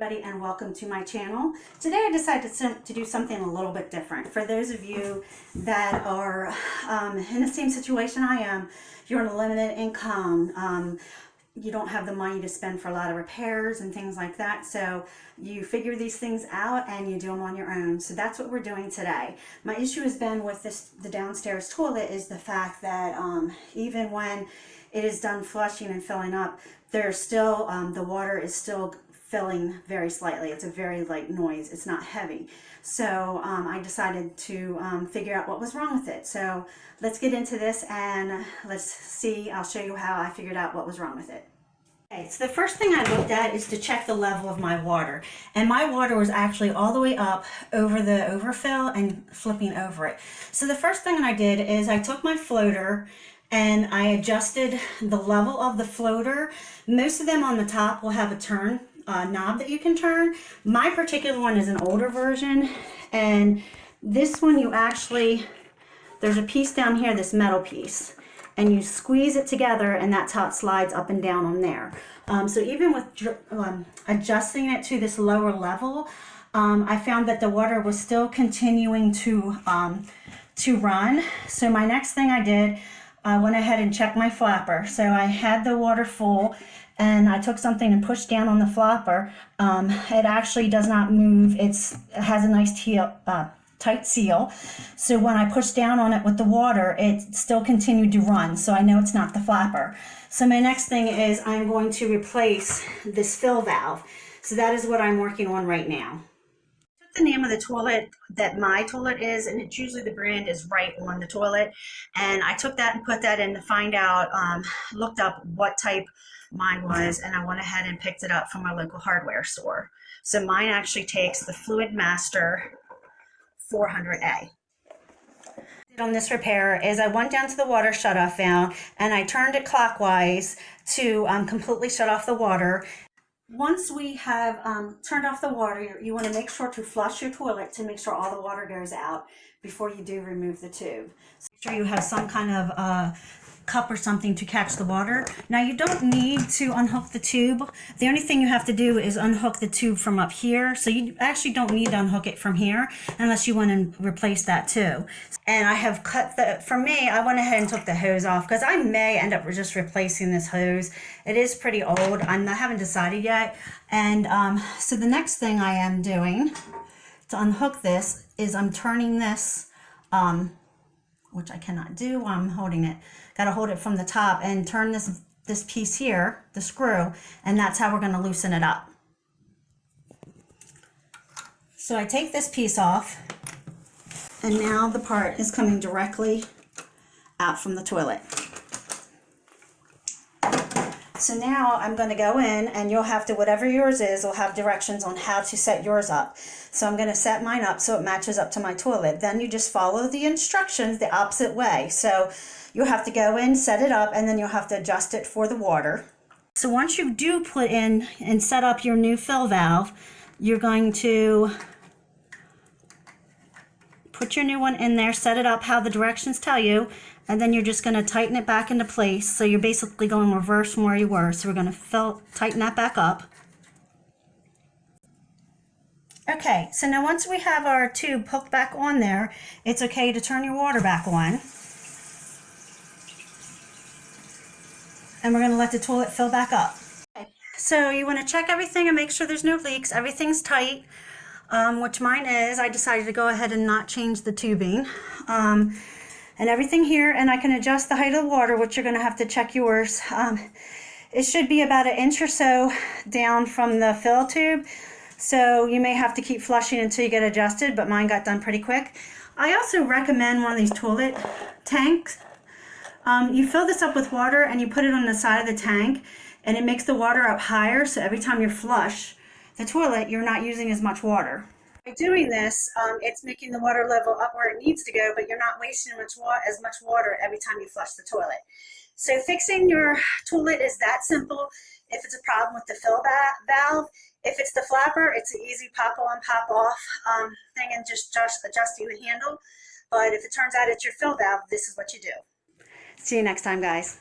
everybody, and welcome to my channel. Today I decided to do something a little bit different. For those of you that are in the same situation I am, you're on a limited income, you don't have the money to spend for a lot of repairs and things like that, so you figure these things out and you do them on your own. So that's what we're doing today. My issue has been with the downstairs toilet is the fact that even when it is done flushing and filling up, there's still the water is still filling very slightly. It's a very light noise. It's not heavy. So I decided to figure out what was wrong with it. So let's get into this and let's see. I'll show you how I figured out what was wrong with it. Okay, so the first thing I looked at is to check the level of my water. And my water was actually all the way up over the overfill and flipping over it. So the first thing I did is I took my floater and I adjusted the level of the floater. Most of them on the top will have a turn knob that you can turn. My particular one is an older version, and this one you actually, there's a piece down here, this metal piece, and you squeeze it together and that's how it slides up and down on there. So even with adjusting it to this lower level, I found that the water was still continuing to run. So my next thing I did, I went ahead and checked my flapper. So I had the water full and I took something and pushed down on the flapper. It actually does not move. It has a nice tight seal. So when I pushed down on it with the water, it still continued to run. So I know it's not the flapper. So my next thing is I'm going to replace this fill valve. So that is what I'm working on right now. The name of the toilet that my toilet is, and it's usually the brand is right on the toilet, and I took that and put that in to find out, looked up what type mine was, and I went ahead and picked it up from my local hardware store. So mine actually takes the Fluid Master 400A. On this repair is I went down to the water shutoff valve and I turned it clockwise to completely shut off the water. Once we have turned off the water, you want to make sure to flush your toilet to make sure all the water goes out before you do remove the tube. So make sure you have some kind of cup or something to catch the water. Now you don't need to unhook the tube. The only thing you have to do is unhook the tube from up here. So you actually don't need to unhook it from here unless you want to replace that too. And I have cut for me, I went ahead and took the hose off because I may end up just replacing this hose. It is pretty old. I haven't decided yet. And so the next thing I am doing to unhook this is I'm turning this, which I cannot do while I'm holding it. Got to hold it from the top and turn this piece here, the screw, and that's how we're going to loosen it up. So I take this piece off, and now the part is coming directly out from the toilet. So now I'm going to go in, and you'll have to, whatever yours is, will have directions on how to set yours up. So I'm going to set mine up so it matches up to my toilet. Then you just follow the instructions the opposite way. So you'll have to go in, set it up, and then you'll have to adjust it for the water. So once you do put in and set up your new fill valve, you're going to put your new one in there, set it up how the directions tell you, and then you're just going to tighten it back into place. So you're basically going reverse from where you were. So we're going to tighten that back up. Okay, so now once we have our tube hooked back on there, it's okay to turn your water back on. And we're going to let the toilet fill back up. Okay. So you want to check everything and make sure there's no leaks. Everything's tight, which mine is. I decided to go ahead and not change the tubing. And everything here, and I can adjust the height of the water, which you're going to have to check yours. It should be about 1 inch or so down from the fill tube. So you may have to keep flushing until you get adjusted, but mine got done pretty quick. I also recommend one of these toilet tanks. You fill this up with water and you put it on the side of the tank, and it makes the water up higher, so every time you flush the toilet, you're not using as much water. By doing this, it's making the water level up where it needs to go, but you're not wasting as much water every time you flush the toilet. So fixing your toilet is that simple if it's a problem with the fill valve. If it's the flapper, it's an easy pop on, pop off thing and just adjusting the handle. But if it turns out it's your fill valve, this is what you do. See you next time, guys.